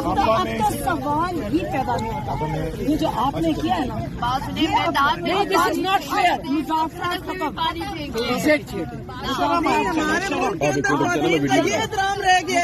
اب تو سوال ہی پیدا نہیں ہوتا. یہ جو آپ نے کیا ہے نا دس از ناٹ فیئر. مظافرات یہ احترام رہ گیا،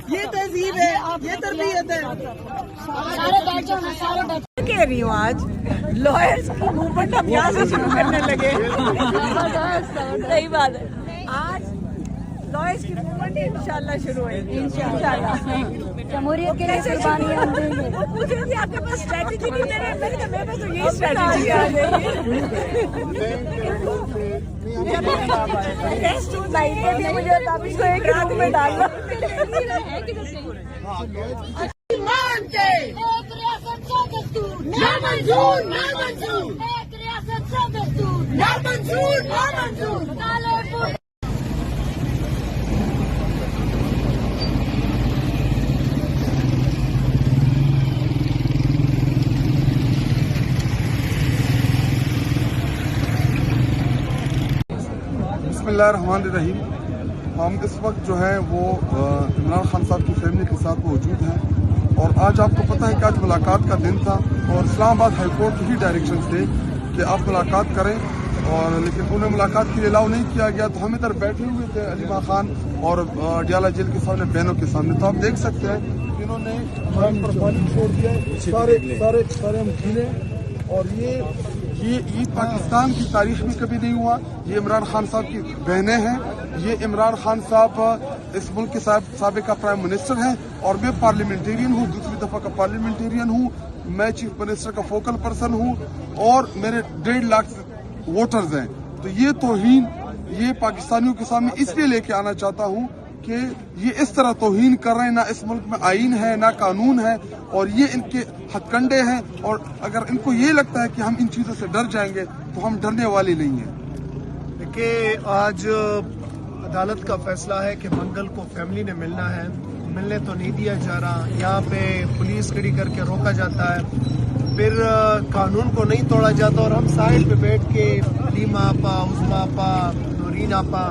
یہ تہذیب ہے، یہ تربیت ہے. سارے بیٹھ جاؤ، سارے بیٹھ. کہہ رہی ہوں آج لائرز کی موومنٹ اب یہاں سے شروع کرنے لگے. صحیح بات ہے. آج لائرز کی موومنٹ انشاءاللہ شروع ہوئے گی. انشاءاللہ جمہوریت کے لیے قربانی ہم دیں گے. وہ پوچھ رہی تھی آپ کے پاس اسٹریٹجی نہیں دے رہے. میرے پاس تو یہی اسٹریٹجی ہے. مجھے تابش کو ایک روم میں ڈالنا. ایک ریاست کا دستور نامنظور، نامنظور. ایک ریاست کا دستور نامنظور، نامنظور. بسم اللہ الرحمن الرحیم. ہم اس وقت جو ہے وہ عمران خان صاحب کی فیملی کے ساتھ موجود ہیں، اور آج آپ کو پتہ ہے کہ آج ملاقات کا دن تھا، اور اسلام آباد ہائی کورٹ کی ہی ڈائریکشن تھے کہ آپ ملاقات کریں، اور لیکن انہیں ملاقات کے لیے الاؤ نہیں کیا گیا. تو ہم ادھر بیٹھے ہوئے تھے علی ماں خان اور ڈیالہ جیل کے سامنے بہنوں کے سامنے. تو آپ دیکھ سکتے ہیں کہ انہوں نے ہم پر پانی چھوڑ دیا ہے. سارے ہم گیلے، اور یہ پاکستان کی تاریخ میں کبھی نہیں ہوا. یہ عمران خان صاحب کی بہنیں ہیں. یہ عمران خان صاحب اس ملک کے سابقہ پرائم منسٹر ہیں، اور میں پارلیمنٹیرین ہوں، دوسری دفعہ کا پارلیمنٹیرین ہوں. میں چیف منسٹر کا فوکل پرسن ہوں، اور میرے 1.5 لاکھ ووٹرز ہیں. تو یہ توہین یہ پاکستانیوں کے سامنے اس لیے لے کے آنا چاہتا ہوں کہ یہ اس طرح توہین کر رہے ہیں. نہ اس ملک میں آئین ہے، نہ قانون ہے، اور یہ ان کے ہتھ کنڈے ہیں. اور اگر ان کو یہ لگتا ہے کہ ہم ان چیزوں سے ڈر جائیں گے تو ہم ڈرنے والے نہیں ہیں. کہ آج عدالت کا فیصلہ ہے کہ منگل کو فیملی نے ملنا ہے. ملنے تو نہیں دیا جا رہا. یہاں پہ پولیس کھڑی کر کے روکا جاتا ہے، پھر قانون کو نہیں توڑا جاتا. اور ہم سائڈ پہ بیٹھ کے علیمہ آپا، عظمیٰ آپا، نورین آپا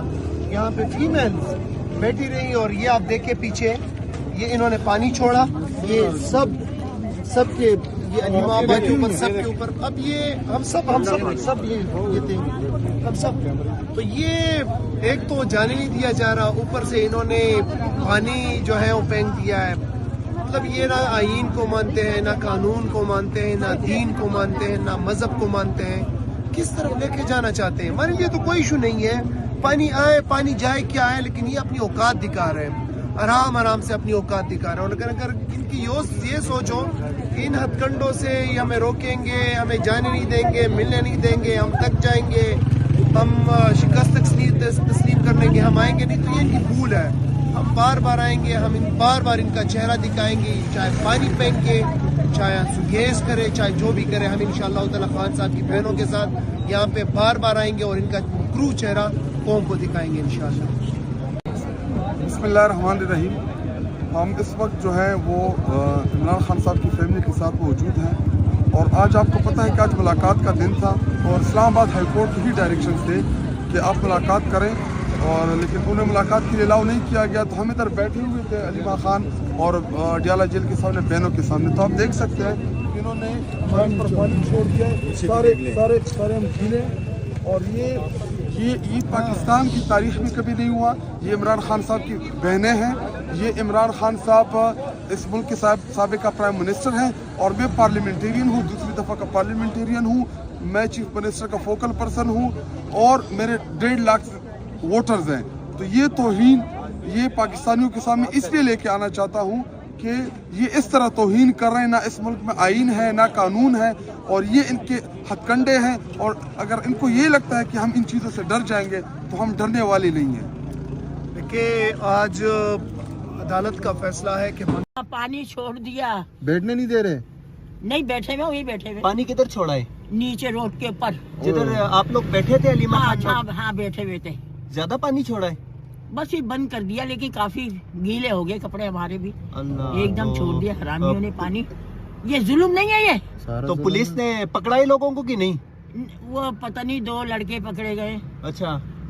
یہاں پہ فیمیلز بیٹھی رہی. اور یہ آپ دیکھیں پیچھے، یہ انہوں نے پانی چھوڑا. یہ سب کے یہ علیمہ آپا کے اوپر، سب کے اوپر. اب یہ ہم سب یہ تھے ہم سب. تو یہ ایک تو جانے نہیں دیا جا رہا، اوپر سے انہوں نے پانی جو ہے وہ پھینک دیا ہے. مطلب یہ نہ آئین کو مانتے ہیں، نہ قانون کو مانتے ہیں، نہ دین کو مانتے ہیں، نہ مذہب کو مانتے ہیں. کس طرف لے کے جانا چاہتے ہیں؟ ہمارے لیے تو کوئی ایشو نہیں ہے، پانی آئے پانی جائے کیا ہے. لیکن یہ اپنی اوقات دکھا رہے ہیں، آرام سے اپنی اوقات دکھا رہے ہیں. اور اگر ان کی یہ سوچو کہ ان ہتھ کنڈوں سے یہ ہمیں روکیں گے، ہمیں جانے نہیں دیں گے، ملنے نہیں دیں گے، ہم تک جائیں گے، ہم شکست تسلیم کرنے کے ہم آئیں گے نہیں، تو یہ ان کی بھول ہے. ہم بار بار آئیں گے، ہم بار بار ان کا چہرہ دکھائیں گے، چاہے پانی پھینک کے، چاہے سگیز کرے، چاہے جو بھی کرے. ہم انشاءاللہ تعالی خان صاحب کی بہنوں کے ساتھ یہاں پہ بار بار آئیں گے، اور ان کا کرو چہرہ قوم کو دکھائیں گے انشاءاللہ. بسم اللہ الرحمن الرحیم. ہم اس وقت جو ہے وہ عمران خان صاحب کی فیملی کے ساتھ موجود ہیں، اور آج آپ کو پتہ ہے کہ آج ملاقات کا دن تھا، اور اسلام آباد ہائی کورٹ کی ہی ڈائریکشن تھے کہ آپ ملاقات کریں، اور لیکن انہیں ملاقات کے لیے الاؤ نہیں کیا گیا. تو ہم ادھر بیٹھے ہوئے تھے علی ماں خان اور ڈیالہ جیل کے سامنے بہنوں کے سامنے. تو آپ دیکھ سکتے ہیں کہ انہوں نے ہم پر پانی چھوڑ دیا ہے. سارے ہم گیلے، اور یہ پاکستان کی تاریخ میں کبھی نہیں ہوا. یہ عمران خان صاحب کی بہنیں ہیں. یہ عمران خان صاحب اس ملک کے سابقہ پرائم منسٹر ہیں، اور میں پارلیمنٹیرین ہوں، دوسری دفعہ کا پارلیمنٹیرین ہوں. میں چیف منسٹر کا فوکل پرسن ہوں، اور میرے 1.5 لاکھ ووٹرز ہیں. تو یہ توہین یہ پاکستانیوں کے سامنے اس لیے لے کے آنا چاہتا ہوں کہ یہ اس طرح توہین کر رہے ہیں. نہ اس ملک میں آئین ہے، نہ قانون ہے، اور یہ ان کے ہتھ کنڈے ہیں. اور اگر ان کو یہ لگتا ہے کہ ہم ان چیزوں سے ڈر جائیں گے تو ہم ڈرنے والے نہیں ہیں. کہ آج عدالت کا فیصلہ ہے کہ پانی چھوڑ دیا. بیٹھنے نہیں دے رہے. نہیں بیٹھے ہوئے، وہی بیٹھے ہوئے. پانی کدھر چھوڑا ہے؟ نیچے روڈ کے اوپر جدھر آپ لوگ بیٹھے تھے علیمہ خان صاحب؟ ہاں بیٹھے ہوئے تھے. زیادہ پانی چھوڑا ہے؟ بس یہ بند کر دیا، لیکن کافی گیلے ہو گئے کپڑے ہمارے بھی. اللہ ایک دم چھوڑ دیا حرامیوں نے پانی. یہ ظلم نہیں ہے یہ؟ تو پولیس نے پکڑا ہی لوگوں کو کہ نہیں؟ وہ پتہ نہیں 2 لڑکے پکڑے گئے. اچھا.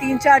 3-4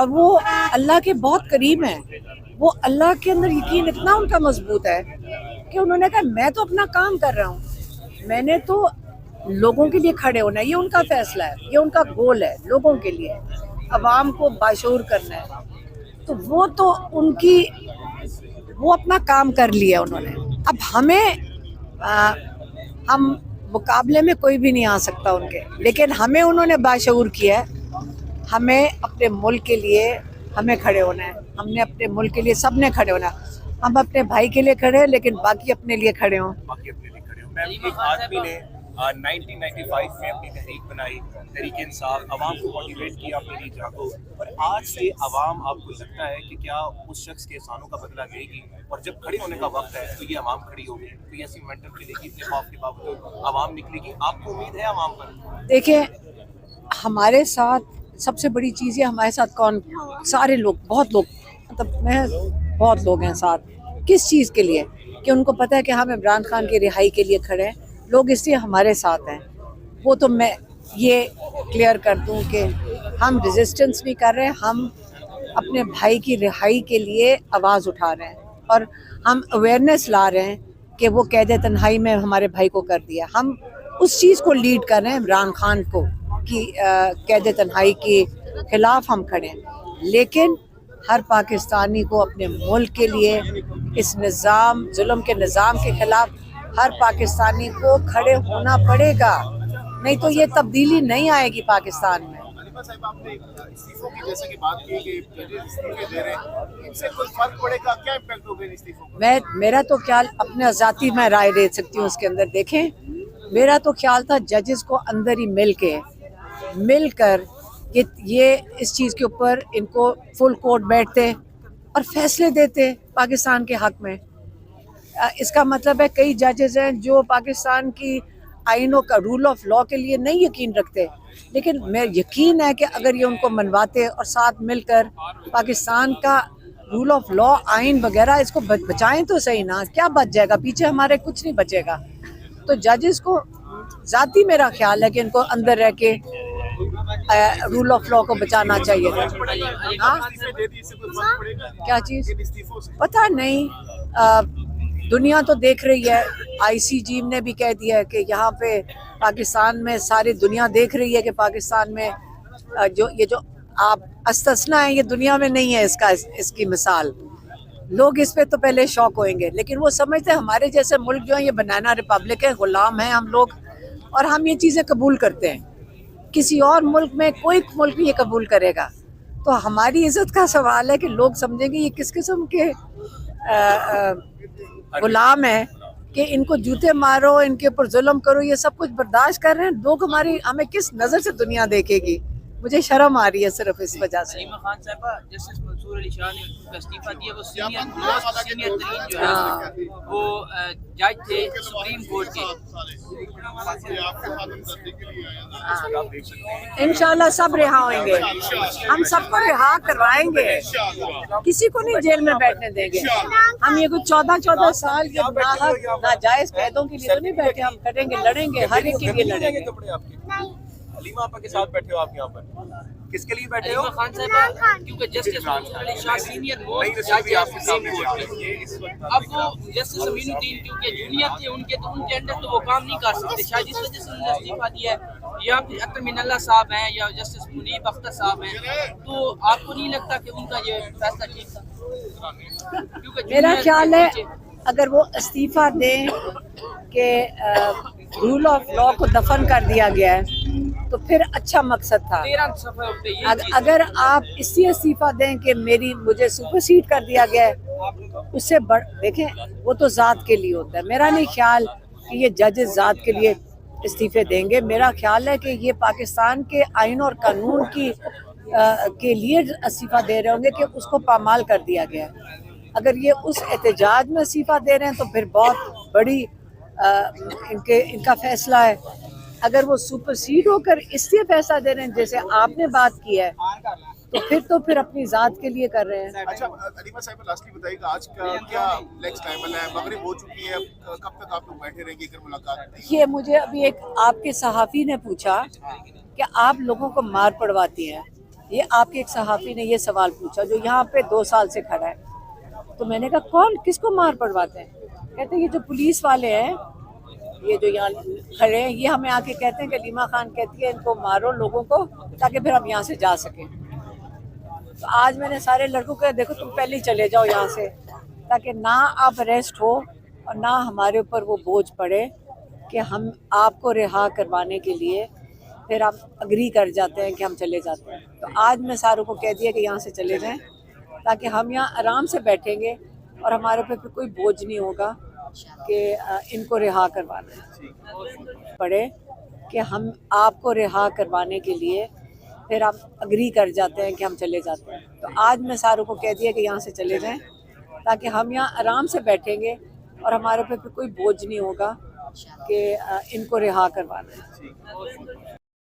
اور وہ اللہ کے بہت قریب ہیں. وہ اللہ کے اندر یقین اتنا ان کا مضبوط ہے کہ انہوں نے کہا میں تو اپنا کام کر رہا ہوں, میں نے تو لوگوں کے لیے کھڑے ہونا ہے, یہ ان کا فیصلہ ہے, یہ ان کا گول ہے, لوگوں کے لیے عوام کو باشعور کرنا ہے. تو ان کی وہ اپنا کام کر لیا انہوں نے. اب ہم مقابلے میں کوئی بھی نہیں آ سکتا ان کے, لیکن ہمیں انہوں نے باشعور کیا ہے. ہمیں اپنے ملک کے لیے ہمیں کھڑے ہونا ہے, ہم نے اپنے ملک کے لیے سب نے کھڑے ہونا ہے. ہم اپنے بھائی کے لیے کھڑے ہیں لیکن باقی اپنے لیے کھڑے ہوں. باقی اپنے لیے کھڑے ہوں. میم ایک آدمی نے 1995 میں اپنی تحریک بنائی, تحریک انصاف, عوام کو موٹیویٹ کیا اپنے لیے جاگو, اور آج سے عوام آپ کو لگتا ہے کہ کیا اس شخص کے احسانوں کا بدلہ لے گی, اور جب کھڑے ہونے کا وقت ہے تو یہ عوام کھڑی ہوگی, تو یہ ایسی مینٹل ملے گی, اتنے خوف کے باوجود عوام نکلے گی. آپ کو امید ہے عوام پر؟ دیکھیں ہمارے ساتھ سب سے بڑی چیز ہے, ہمارے ساتھ کون, سارے لوگ, بہت لوگ, مطلب میں بہت لوگ ہیں ساتھ. کس چیز کے لیے؟ کہ ان کو پتہ ہے کہ ہم عمران خان کی رہائی کے لیے کھڑے ہیں. لوگ اس لیے ہمارے ساتھ ہیں. وہ تو میں یہ کلیئر کر دوں کہ ہم ریزسٹنس نہیں کر رہے, ہم اپنے بھائی کی رہائی کے لیے آواز اٹھا رہے ہیں, اور ہم اویئرنیس لا رہے ہیں کہ وہ قید تنہائی میں ہمارے بھائی کو کر دیا. ہم اس چیز کو لیڈ کر رہے ہیں, عمران خان کو کی قید تنہائی کے خلاف ہم کھڑے ہیں. لیکن ہر پاکستانی کو اپنے ملک کے لیے, اس نظام, ظلم کے نظام کے خلاف ہر پاکستانی کو کھڑے ہونا پڑے گا, نہیں تو یہ تبدیلی نہیں آئے گی پاکستان میں. علیمہ صاحب آپ نے استعفوں کی جیسے کہ بات کی کہ ججز استعفے دے رہے ہیں, ان سے کوئی فرق پڑے گا, کیا امپیکٹ ہوگا ان استعفوں کا؟ میرا تو خیال, اپنا ذاتی میں رائے دے سکتی ہوں اس کے اندر. دیکھیں میرا تو خیال تھا ججز کو اندر ہی مل کر یہ اس چیز کے اوپر ان کو فل کورٹ بیٹھتے اور فیصلے دیتے پاکستان کے حق میں. اس کا مطلب ہے کئی ججز ہیں جو پاکستان کی آئینوں کا, رول آف لاء کے لیے نہیں یقین رکھتے, لیکن میں یقین ہے کہ اگر یہ ان کو منواتے اور ساتھ مل کر پاکستان کا رول آف لاء, آئین وغیرہ اس کو بچائیں تو صحیح نا, کیا بچ جائے گا پیچھے, ہمارے کچھ نہیں بچے گا. تو ججز کو ذاتی میرا خیال ہے کہ ان کو اندر رہ کے رول آف لاء کو بچانا چاہیے. کیا چیز پتہ نہیں, دنیا تو دیکھ رہی ہے. آئی سی جی نے بھی کہہ دیا ہے کہ یہاں پہ پاکستان میں ساری دنیا دیکھ رہی ہے کہ پاکستان میں جو آپ استثنا ہیں, یہ دنیا میں نہیں ہے اس کی مثال. لوگ اس پہ تو پہلے شوق ہوئیں گے, لیکن وہ سمجھتے ہیں ہمارے جیسے ملک جو ہیں یہ بنانا ریپبلک ہے, غلام ہیں ہم لوگ, اور ہم یہ چیزیں قبول کرتے ہیں. کسی اور ملک میں کوئی ملک یہ قبول کرے گا. تو ہماری عزت کا سوال ہے کہ لوگ سمجھیں گے یہ کس قسم کے غلام ہیں کہ ان کو جوتے مارو, ان کے اوپر ظلم کرو, یہ سب کچھ برداشت کر رہے ہیں. لوگ ہمیں کس نظر سے دنیا دیکھے گی؟ مجھے شرم آ رہی ہے صرف اس وجہ سے. علیمہ خان صاحبہ, جسٹس منصور علی شاہ نے ان کا استعفیٰ دیا, وہ سینئر ترین جو ہے وہ جج تھے سپریم کورٹ کے. انشاءاللہ سب رہا ہوئیں گے, ہم سب کو رہا کروائیں گے, کسی کو نہیں جیل میں بیٹھنے دیں گے. ہم یہ کچھ 14 سال کے ناجائز قیدوں کے لیے تو نہیں بیٹھے, ہم کریں گے, لڑیں گے, ہر ایک کے لیے لڑیں گے. علیمہ آپ کے ساتھ بیٹھے ہو, آپ یہاں پر کس کے لیے بیٹھے ہو؟ علیمہ خان صاحبہ کیونکہ جسٹس منصور علی شاہ سینئر موسٹ جج ہے سپریم کورٹ کے. اب وہ جسٹس امین الدین کیونکہ جونیئر تھے ان کے, تو ان کے انڈر تو وہ کام نہیں کر سکتے, شاید اس وجہ سے انہوں نے استعفیٰ دیا ہے. یا پھر اکرم من اللہ صاحب ہیں یا جسٹس منیب اختر صاحب ہیں, تو آپ کو نہیں لگتا کہ ان کا یہ فیصلہ ٹھیک تھا؟ میرا خیال ہے اگر وہ استعفیٰ دیں کہ رول آف لاء کو دفن کر دیا گیا ہے تو پھر اچھا مقصد تھا. اگر آپ اس لیے استعفیٰ دیں کہ مجھے سپرسیڈ کر دیا گیا ہے, اس سے دیکھیں وہ تو ذات کے لیے ہوتا ہے. میرا نہیں خیال کہ یہ ججز ذات کے لیے استعفے دیں گے. میرا خیال ہے کہ یہ پاکستان کے آئین اور قانون کے لیے استعفیٰ دے رہے ہوں گے کہ اس کو پامال کر دیا گیا ہے. اگر یہ اس احتجاج میں استعفیٰ دے رہے ہیں تو پھر بہت بڑی ان کا فیصلہ ہے. اگر وہ سپرسیڈ ہو کر اس لیے فیصلہ دے رہے ہیں جیسے آپ نے بات کی ہے, تو پھر اپنی ذات کے لیے کر رہے ہیں. اچھا علیمہ صاحب لاسٹلی بتائیے گا, آج کا کیا نیکسٹ ٹائم ہے؟ مغرب ہو چکی ہے, کب تک آپ لوگ بیٹھے رہیں گے اگر ملاقات؟ یہ مجھے ابھی ایک آپ کے صحافی نے پوچھا کہ آپ لوگوں کو مار پڑواتی ہیں. یہ آپ کے ایک صحافی نے یہ سوال پوچھا جو یہاں پہ 2 سال سے کھڑا ہے. تو میں نے کہا کون کس کو مار پڑواتے ہیں؟ کہتے ہیں یہ جو پولیس والے ہیں یہ جو یہاں کھڑے ہیں یہ ہمیں آ کے کہتے ہیں کہ علیمہ خان کہتی ہے ان کو مارو لوگوں کو تاکہ پھر ہم یہاں سے جا سکیں. تو آج میں نے سارے لڑکوں کو دیکھو تم پہلے ہی چلے جاؤ یہاں سے تاکہ نہ آپ اریسٹ ہو اور نہ ہمارے اوپر وہ بوجھ پڑے کہ ہم آپ کو رہا کروانے کے لیے پھر آپ اگری کر جاتے ہیں کہ ہم چلے جاتے ہیں. تو آج میں ساروں کو کہہ دیا کہ یہاں سے چلے جائیں تاکہ ہم یہاں آرام سے بیٹھیں گے اور ہمارے اوپر کوئی بوجھ نہیں ہوگا کہ ان کو رہا کروانا پڑے کہ ہم آپ کو رہا کروانے کے لیے پھر آپ اگری کر جاتے ہیں کہ ہم چلے جاتے ہیں. تو آج میں ساروں کو کہہ دیا کہ یہاں سے چلے جائیں تاکہ ہم یہاں آرام سے بیٹھیں گے اور ہمارے اوپر کوئی بوجھ نہیں ہوگا کہ ان کو رہا کروانا ہے.